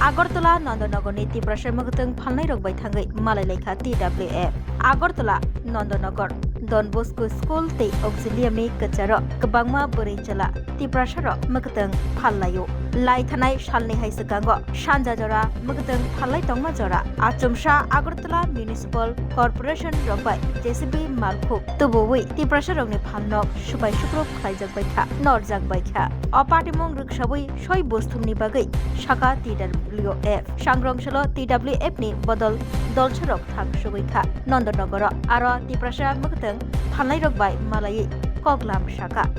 Agartala Nandanagar ni Tiprasha Mugatang Palnai Rogbai Tangai Malayka TWF Agartala Nandanagar Don Bosco School Te Auxilium ni Kachara Kabangma Burinchala Tiprasha Mugatang Palayo Lai Thanai Shalni Haisakango Shanjajara Mugatang Palai Tongma Jara Achumsha Agartala Municipal Corporation Rogbai JCB Malko Tubui Tiprasha Rogni Palnok Shubai Shukro Khaijak Baikha Norjak Baikha Opatimong Rukshabui Shoi Bostumni Bagai Shaka TWF Shangrongshalo TWF ni Bodol Dolcharok Thak Shugoikha Nandanagar Aro Tiprasha Mugatang Palnai Rogbai Malai Koglam Shaka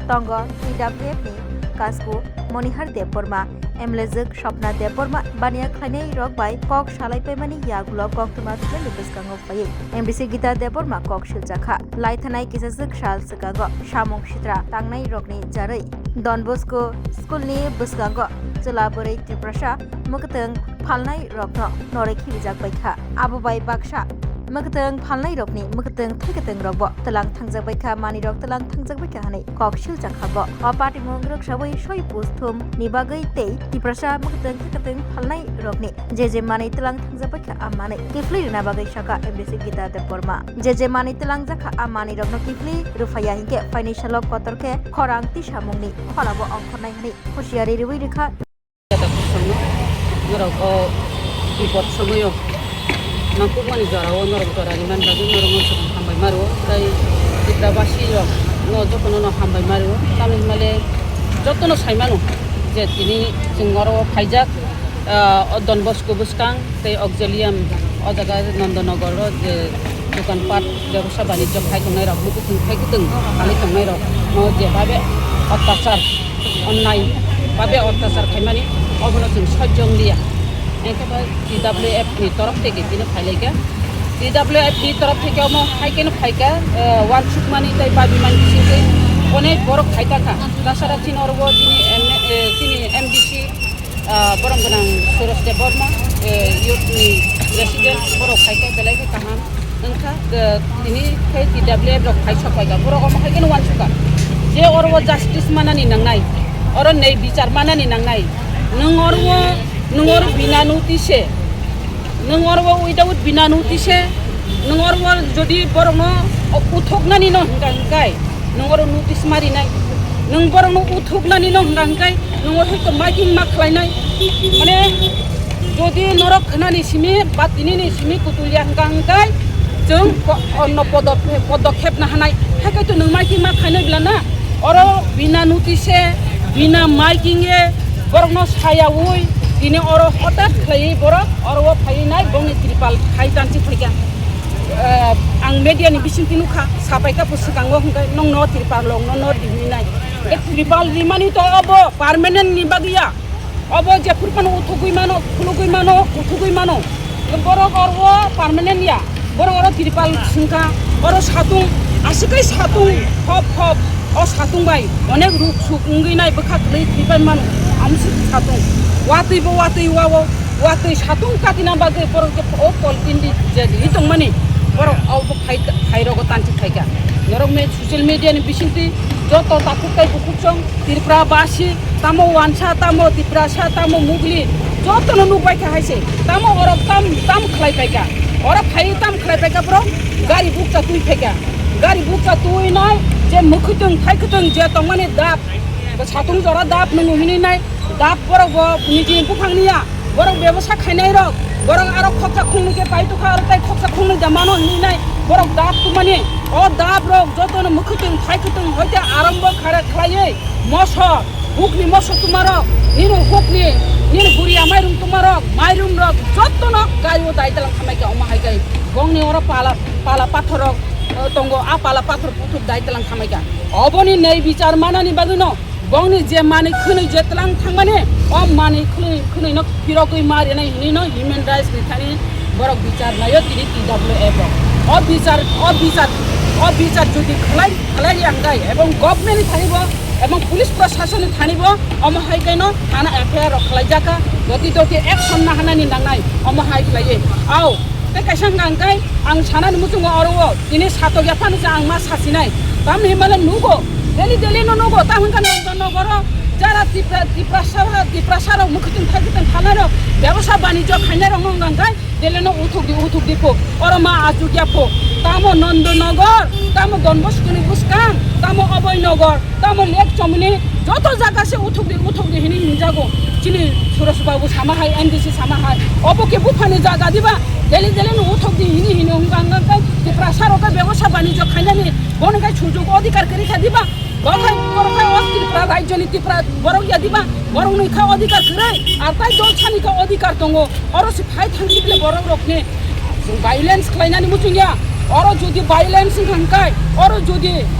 Tongo TWF ni Kasku Monihar Deporma Emlezuk Shopna Deporma Bania Khanei Rogbai Kok Shalai Pemani Yagulo Kok Tomat Lucas Kango Pai MBC Gita Deporma Kok Shiljakha Lai Thanai Kisazuk Shal Sakago Shamong Shitra Tangnai Rogni Jarai Don Bosco School ni Buskango Chulaburi Tiprasha Mugatang Palnai Rogno Noreki Bijak Baikha Abubai Baksha Mugatang Palnai Rogni Mugatang Thikatang Robo Talang Tangjak Baikha Mani Rog Talang Tangjak Baikha Hanai Kok Shiljakhabo Opati Mongrok Shabai Shoi Pusthum Nibagai Te Tiprasha Mugatang Thikatang Palnai Rogni JJ Mani Talang Tangjak Baikha Amani Kifli Nabagai Shaka MBC Gita Deporma JJ Mani Talang Jakha Amani Rogno Kifli Rufaya Hinke Financial Kotorke Khorang Tishamungni Kholabo Ongkhonai Hani Khusiari Riwi Rekha Norok import samoyo Nampuk mani jara o norok jara ni man bagi norok mo hambai maru tai kita basi yo no jokono no hambai maru tami male jotono saimanu je tini jingoro phaijak Don Bosco buskang tai auxilium o jaga Nandanagar ro je dukan pat ব্যবসা বাণিজ্য khai tongnai rok muku khai kutung ali tongnai rok no je babe অত্যাচার অন্যায় babe অত্যাচার খাইমানি অবনো जों सज्जं लिया एकेबारे TWF नि तरफ থেকে দিনে ফাইলাইকা TWF नि तरफ থেকে মো ফাইকেন ফাইকা ওয়ান সুক মানি তাই বাবি মানি সিতে অনেক বড় খাইতাকা তাছাড়া চিন অরব চিনি MDC বরং গনাং সুরজ দে বর্মা ইউথনি প্রেসিডেন্ট বড় খাইকা বেলাইকে কাহাম नोंखा दिनै खाय TWF रक खाय सफायगा बरो अम खायकेन वान सुका जे अरब जास्टिस मानानि नांनाय अर नै बिचार मानानि नांनाय नों अरब बिना नोटिसे नों अरब उइदाउट बिना नोटिसे नों अरब जदि बरनो उथकनानि न हंगांगाय नों अरब नोटिस मारिनाय नों बरनो उथकनानि न हंगांगाय नों अरब माइकिं मा खालायनाय माने जदि नरक खनानि सिमी बातिनि सिमी कुतुलिया हंगांगाय जों अन्न पदक्षेप ना हानाय हायकायथ' नों माइकिं मा खायनाय बिलाना अरो बिना नोटिसे बिना माइकिं ए बरनो सायावै दिनै अरो हठात खायै बर अरो फायनाय गंनि त्रिपाल खाय दानसि फैगा आं मेडियानि बिसिंथि नुखा सापायका पुसकांगो हंगाय नं न त्रिपाल लं न दिहुननाय ए त्रिपाल रिमानि तो अब पार्मानेन्ट नि बागिया अब जे फुरपानो उथुगै मानो बर अरो पार्मानेन्ट या बर अरो त्रिपाल सिंखा अरो सातुं आसिकै सातुं हप o satung bai onek ruk suk ungginai bekak lei tripan manu amsi satung watui watui satung katina bagai porong ke o pol tindi jadi hitong mani porong au khai rogo tanti khaika norok me social media ni bisinti joto takuk kai bukuk song Tripura basi tamo wansa tamo Tiprasa tamo mugli joto no nubai ka haise tamo orok tam khlai paika orok khai tam khlai paika bro gari buk ta tui paika gari buk ta tui nai जे मुखुतुं थाइखुतुं जे तंमाने दाब सातुं जरा दाब नंगु हिनिनाय दाब बरग निजि पुफांनिया बरग व्यवसाय खायनाय रक बरग आरो खक्सा खुंनि के पाइतु खा आरो ताइ खक्सा खुंनि जमानो हिनिनाय बरग दाब तुमाने ओ दाब रक जतन मुखुतुं थाइखुतुं होइते आरम्भ खारे खायै मस हुकनि मस तुमारक निनु हुकनि निनु गुरिया माइरुम तुमारक माइरुम रक जतन गायो दाइतलां खामायका अमा हायगाय गंनि अर पाला पाथरक tongo apala pathor puthuk dai telang khamaiga oboni nei bichar manani bagino gongni je mani khunui je telang thangmane o mani khunui no pirokoi mari nai hini no human rights ni thani borok bichar nayo tini TWF o bichar jodi khalai anggai ebong government thanibo ebong police प्रशासन thanibo omo hai kaino thana FIR khalai jaka joti action na hanani nangai omo hai khlaiye au te kaisang angkai ang sanan musungo oro ini sato yaphan sa ang mas hasinai tam himala nugo deli no nugo ta hangkan no goro যারা ত্রিপ্রাসার মুখতিন থাকিতেন থানার ব্যবসা বাণিজ্য খাইনার মঙ্গাঙ্গাই দিলেন উথুক depot অরমা আজুগিয়াপো তামো Nandangar তামো দনবস্কুনি বুসকাং তামো Abhaynagar তামো lake চমনি যত জায়গা সে উথুক দি হিনি হিনজাগো চিনি সুরসবাবু সামাহাই NDC সামাহাই অবকে বুফানি জায়গা দিবা দিলেন উথুক দি হিনি মঙ্গাঙ্গাই ত্রিপ্রাসারকে ব্যবসা বাণিজ্য খাইনানি বনগাই সুযোগ অধিকার করিখা দিবা ত্রিপুরা রাজ্যনি ত্রিপুরা বরং দিবা বরং নৈখা অধিকার করে আর তাই দল ছানিকা অধিকার দङ অরসি ফাই থাंगिले বরং রকনে ভায়োলেন্স খাইনানি মুচুঙ্গিয়া অর যদি ভায়োলেন্স খাঙ্কাই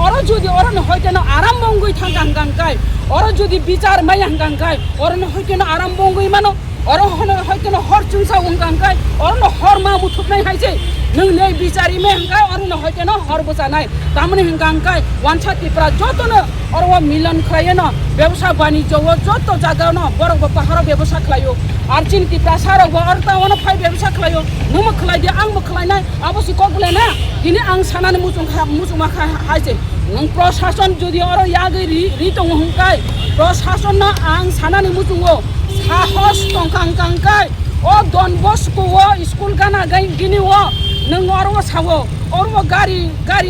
অর যদি অরন হয়তেন আরাম বঙ্গই থাঙ্গাঙ্গাঙ্কাই অর যদি বিচার মাই হাঙ্গাঙ্কাই অরন হয়তেন আরাম বঙ্গই মানো অর হয়তেন হর চুংসা উঙ্গাঙ্কাই অরন হর মা মুথুবনাই হাইছে नों नै बिचारी में हंगाय और न होते न हर बजानाय तामने हंगांकाय वानसा त्रिपुरा जतनो और वो मिलन खलायो न व्यवसाय वाणिज्य वो जत जागा न बरग पहाड़ व्यवसाय खलायो आर चिन त्रिपुरा सारो और तावन फाइ व्यवसाय खलायो नों खलाय दे आं खलायनाय आबसि कगले ना दिने आं सानाने मुजुमा हाइसे नों प्रशासन जदि और यागै रि दङ हंकाय प्रशासन न आं सानाने मुजुङो साहस टंकांकांकाय ओ डन बस्को वो स्कूल गाना गिनि वो नों और वो सावो और वो गाड़ी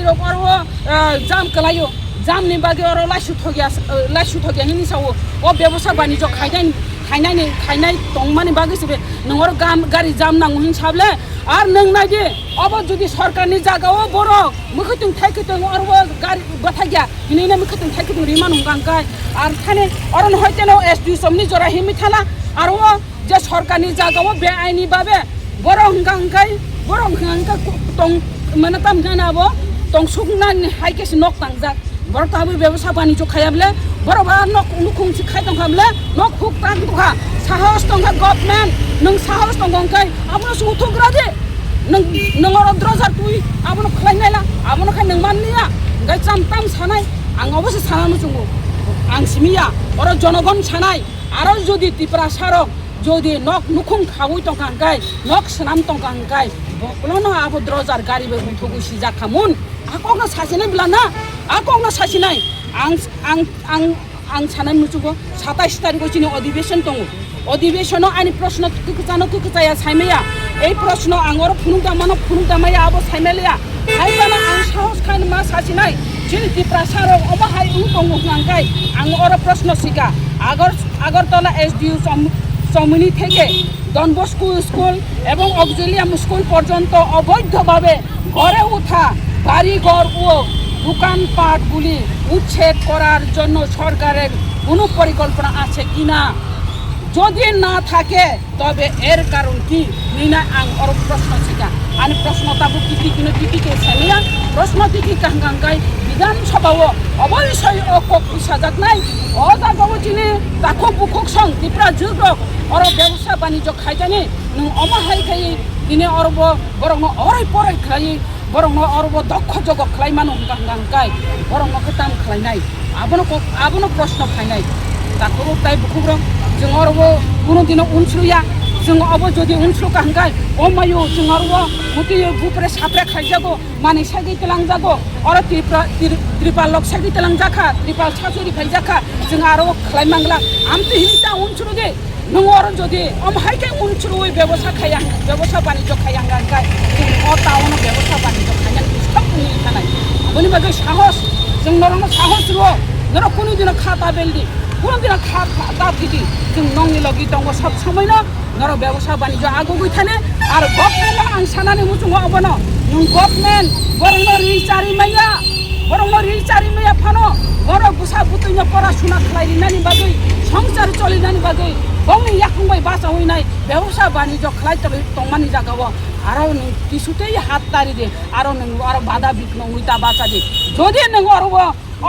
रो और वो जाम कलायो जाम नि बागे और लाइसु थगिया हिनि सावो ओ व्यवसाय बाणिज्य खाइनाय तंगमानि बागे सेबे नों और गाड़ी जाम नांगौ हिसाबले आर नों नायदि अब जुदि सरकारनि जागाव बर मुखैथिं थाइखैथिं और वो गाड़ी बाथागिया हिनिने मुखैथिं थाइखैथिं रिमान हंगांकाय आर थाने और हयतेनो एसडि समनि जरा हिमि थाला आर वो जे सरकारनि जागाव बे आइनि बाबे बर हंगांकाय tong menatam gana bo tong suknan hai kes nok tangjak bor tabu ব্যবসা বাণিজ্য খায়াবলে bor ba nok nukung si khai tong hamle nok huk tang tukha sahos tong ha government nung sahos tong gongkai amono suthuk rade nung oro drozar tui amono khlainai la amono khai nung manniya gai cham tam sanai ang obose sananu chungu ang simia oro jonogon sanai aro jodi Tripura sarok যদি knock নুখুং খাবুই টংকাঙ্কাই knock সনাম টংকাঙ্কাই বকলনো আবো দ্রজার গাড়ি বে উঠুগু সিজা খামুন আকংনা সাসিনাই বিলানা আকংনা সাসিনাই आं सानाय मुचुगो 27 तारिख चिनि अधिवेशन दङ अधिवेशन आनि प्रश्न कुकुचाया साइमेया এই প্রশ্ন आंगर फुनुदामाया आबो साइमेलिया हाइबाना आं साहस खान मा सासिनाय चिनि ত্রিপুরা सारक अबाहाय दङ हांकाय आं और प्रश्न सिका আগরতলা एसडीयू চমনি থেকে ডন বস্কো স্কুল এবং অক্সিলিয়াম স্কুল পর্যন্ত অবৈধভাবে গড়ে ওঠা বাড়িঘর ও দোকানপাটগুলি উচ্ছেদ করার জন্য সরকারের কোনো পরিকল্পনা আছে কিনা যদি না থাকে তবে এর কারণ কি নিনা আং অর প্রশ্ন ছিকা আনি প্রশ্নটা বুকি কিনো টিকে সানিয়া প্রশ্ন টিকি কাঙ্গাঙ্গাই বিধানসভাও অবশ্যই অকক সাজাক নাই ও জাগাও চিনি তাকো বুকক সং ত্রিপুরা যুগক और व्यवसाय वाणिज्य खाइजाने नों अमाहाय खाइ दिने अरब बरंग अराय पराय खाइ बरंग अरब दक्ष जग खाइ मानु गांगांकाय बरंग खताम खाइनाय आबनो प्रश्न फाइनाय ताको ताइ बुखुब्र जों अरब कुनो दिन उनसुया जों अब जदि उनसु गांगाय अमायो जों अरब मुतियो बुप्रे साप्रे खाइजागो माने सागि तलां जागो और त्रिपाल लक सागि तलां जाखा त्रिपाल सासुरि खाइजाखा जों अरब खाइ मांगला आमति हिता उनसुरु दे नोंगर जदि अमहायके उनसुरुय व्यवसाय वाणिज्य खायांगांकाय जों टाउन व्यवसाय वाणिज्य खायनाय सबनि थानाय बनि बागै साहस जों नरनो साहस रो नर कुनु दिन खाता बेलदि कुनु दिन खाता थिदि जों नंनि लगि दङ सब समयनो नर व्यवसाय वाणिज्य आगुगै थाने आरो गभर्नमेन्ट आं सानानै मुजुङो अबनो नों गभर्नमेन्ट बरंनो रिचारि मैया फानो बर बुसा बुतैनो पराशुना खालायरिनानि बागै संसार चलिनानि बागै बंनि याखंबाय बासा होइनाय व्यवसाय वाणिज्य खालायतबै तंमानि जागाव आरो नों किसुते हात तारि दे आरो नों आरो बाधा बिघ्न उइता बाचा दे जदि नों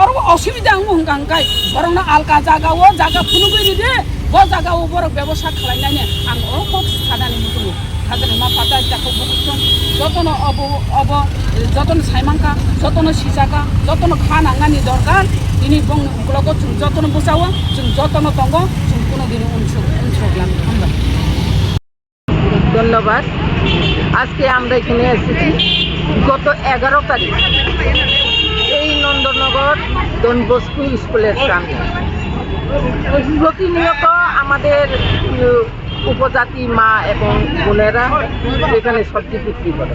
अरब असुबिधा हंगांकाय बरंग आलका जागाव जागा फुनुगैरि दे ब जागाव बर व्यवसाय खालायनायने आं अरब सानानि मुजुङो हाजोनि मा पाता जाखौ बुखुं जतनो अब जतनो साइमांका जतनो सिजाका जतनो खानांगानि दरकार दिनै बंनो उग्लगो जों जतनो बुसावो जों जतनो दङ जों কোনো দিন উনসুগলাম আমরা ধন্যবাদ আজকে আমরা এখানে এসেছি গত 11 তারিখ এই নন্দনগর ডন বস্কো স্কুলের সামনে প্রতিনিয়ত আমাদের উপজাতি মা এবং বোনেরা এখানে সবজি বিক্রি করে,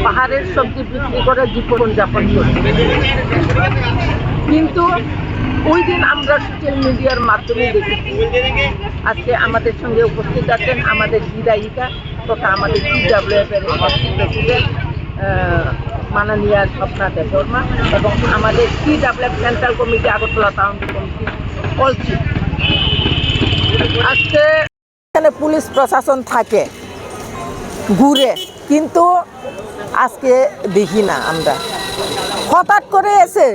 পাহাড়ের সবজি বিক্রি করে জীবনযাপন করে। কিন্তু ওই দিন আমরা সোশ্যাল মিডিয়ার মাধ্যমে দেখেছি, আজকে আমাদের সঙ্গে উপস্থিত আছেন আমাদের বিদায়িকা তথা আমাদের TWF এর প্রেসিডেন্ট মাননীয়া স্বপ্না দেববর্মা এবং আমাদের TWF central committee Agartala town committee অলছি। আজকে এখানে পুলিশ প্রশাসন থাকে ঘুরে, কিন্তু আজকে দেখি না আমরা। হঠাৎ করে এসে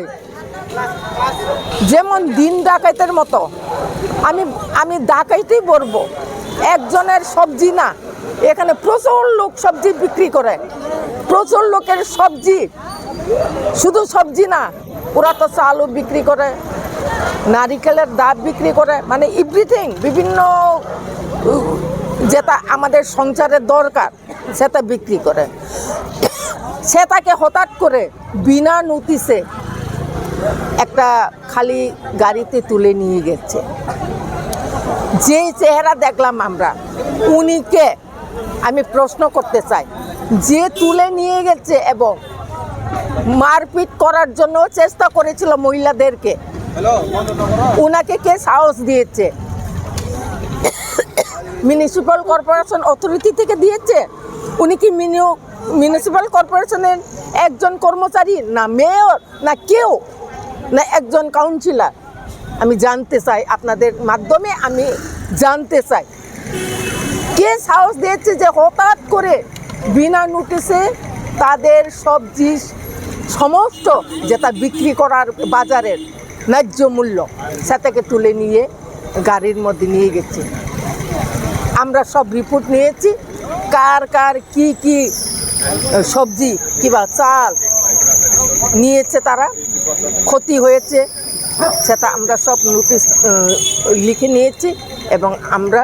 যেমন দিন ডাকাইতের মতো, আমি ডাকাইতেই বলবো, একজনের সবজি না, এখানে প্রচুর লোক সবজি বিক্রি করে, প্রচুর লোকের সবজি, শুধু সবজি না, ওরা তো চালও বিক্রি করে, নারিকেলের ডাব বিক্রি করে, মানে এভরিথিং, বিভিন্ন যেটা আমাদের সংসারের দরকার সেটা বিক্রি করে। সেটাকে হঠাৎ করে বিনা নোটিশে একটা খালি গাড়িতে তুলে নিয়ে গেছে। যেই চেহারা দেখলাম আমরা, উনিকে আমি প্রশ্ন করতে চাই, যে তুলে নিয়ে গেছে এবং মারপিট করার জন্য চেষ্টা করেছিল মহিলাদেরকে, উনাকে কে সাহস দিয়েছে? মিউনিসিপ্যাল কর্পোরেশন অথরিটি থেকে দিয়েছে? উনি কি মিউনিসিপ্যাল কর্পোরেশনের একজন কর্মচারী, না মেয়র, না কেউ, না একজন কাউন্সিলর? আমি জানতে চাই, আপনাদের মাধ্যমে আমি জানতে চাই, কে সাহস দিয়েছে যে হঠাৎ করে বিনা নোটিশে তাদের সবজি সমস্ত যেটা বিক্রি করার বাজারের ন্যায্য মূল্য সেটাকে তুলে নিয়ে গাড়ির মধ্যে নিয়ে গেছে। আমরা সব রিপোর্ট নিয়েছি, কার কার কি কি সবজি কিংবা চাল নিয়েছে, তারা ক্ষতি হয়েছে সেটা আমরা সব নোটিশ লিখে নিয়েছি এবং আমরা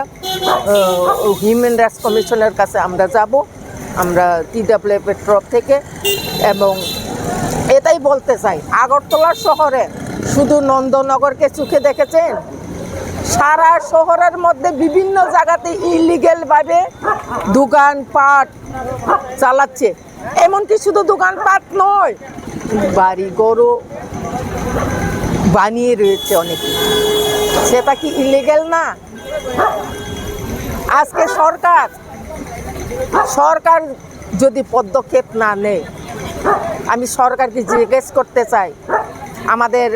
হিউম্যান রাইটস কমিশনের কাছে আমরা যাব, আমরা TWF এর তরফ থেকে। এবং এটাই বলতে চাই, আগরতলা শহরে শুধু নন্দনগরকে চোখে দেখেছেন, সারা শহরের মধ্যে বিভিন্ন জায়গাতে ইলিগ্যালভাবে দোকানপাট চালাচ্ছে। এমনকি শুধু দোকানপাট নয়, বাড়ি গরু বানিয়ে রয়েছে অনেকে, সেটা কি ইলিগ্যাল না? আজকে সরকার যদি পদক্ষেপ না নেয়, আমি সরকারকে জিজ্ঞেস করতে চাই, আমাদের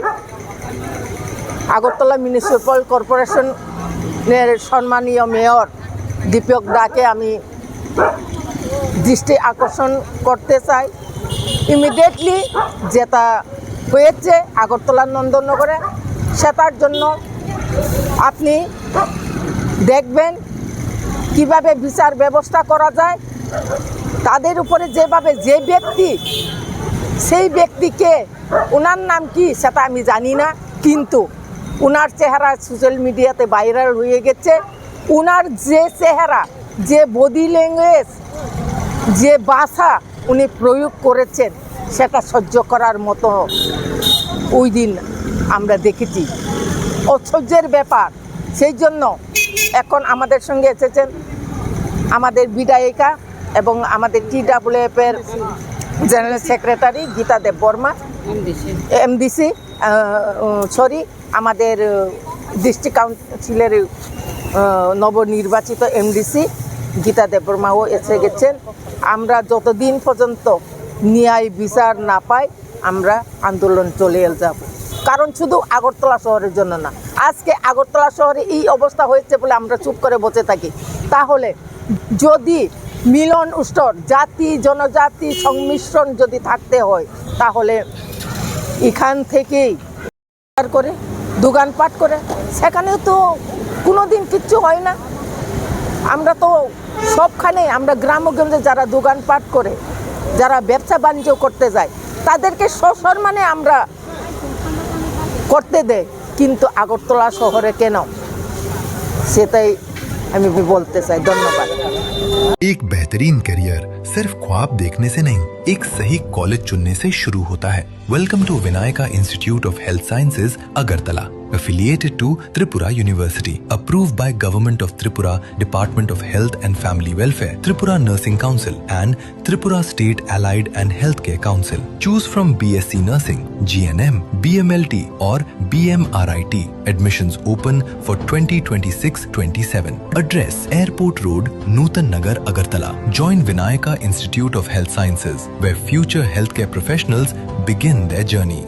আগরতলা মিউনিসিপ্যাল কর্পোরেশনের সম্মানীয় মেয়র দীপক দাকে আমি দৃষ্টি আকর্ষণ করতে চাই, ইমিডিয়েটলি যেটা হয়েছে আগরতলার নন্দনগরে সেটার জন্য আপনি দেখবেন কিভাবে বিচার ব্যবস্থা করা যায়। তাদের উপরে যেভাবে যে ব্যক্তি, সেই ব্যক্তিকে, ওনার নাম কি সেটা আমি জানি না, কিন্তু ওনার চেহারা সোশ্যাল মিডিয়াতে ভাইরাল হয়ে গেছে। ওনার যে চেহারা, যে বডি ল্যাঙ্গুয়েজ, যে ভাষা উনি প্রয়োগ করেছেন সেটা সহ্য করার মতো ওই দিন আমরা দেখেছি, অসহ্যের ব্যাপার। সেই জন্য এখন আমাদের সঙ্গে এসেছেন আমাদের বিধায়িকা এবং আমাদের TWF এর general secretary Gita Debbarma, MDC আমাদের ডিস্ট্রিক্ট কাউন্সিলের নবনির্বাচিত MDC গীতা দেববর্মাও এসে গেছেন। আমরা যতদিন পর্যন্ত ন্যায় বিচার না পাই আমরা আন্দোলন চলে যাব, কারণ শুধু আগরতলা শহরের জন্য না। আজকে আগরতলা শহরে এই অবস্থা হয়েছে বলে আমরা চুপ করে বসে থাকি, তাহলে যদি মিলন স্তর, জাতি জনজাতি সংমিশ্রণ যদি থাকতে হয়, তাহলে এখান থেকেই করে দোকানপাট করে সেখানেও তো কোনো দিন কিচ্ছু হয় না। আমরা তো সবখানে, আমরা গ্রামগঞ্জে যারা দোকানপাট করে, যারা ব্যবসা বাণিজ্য করতে যায়, তাদেরকে সসম্মানে আমরা করতে দেয়, কিন্তু আগরতলা শহরে কেন, সেটাই আমি বলতে চাই। ধন্যবাদ। एक बेहतरीन करियर सिर्फ ख्वाब देखने से नहीं, एक सही कॉलेज चुनने से शुरू होता है। Welcome to Vinayaka Institute of Health Sciences, Agartala, affiliated to Tripura University, approved by Government of Tripura, Department of Health and Family Welfare, Tripura Nursing Council and Tripura State Allied and Healthcare Council. Choose from BSc Nursing, GNM, BMLT or BMRIT. Admissions open for 2026-27. Address: Airport Road, Nutan Nagar, Agartala. Join Vinayaka Institute of Health Sciences, where future healthcare professionals begin their journey.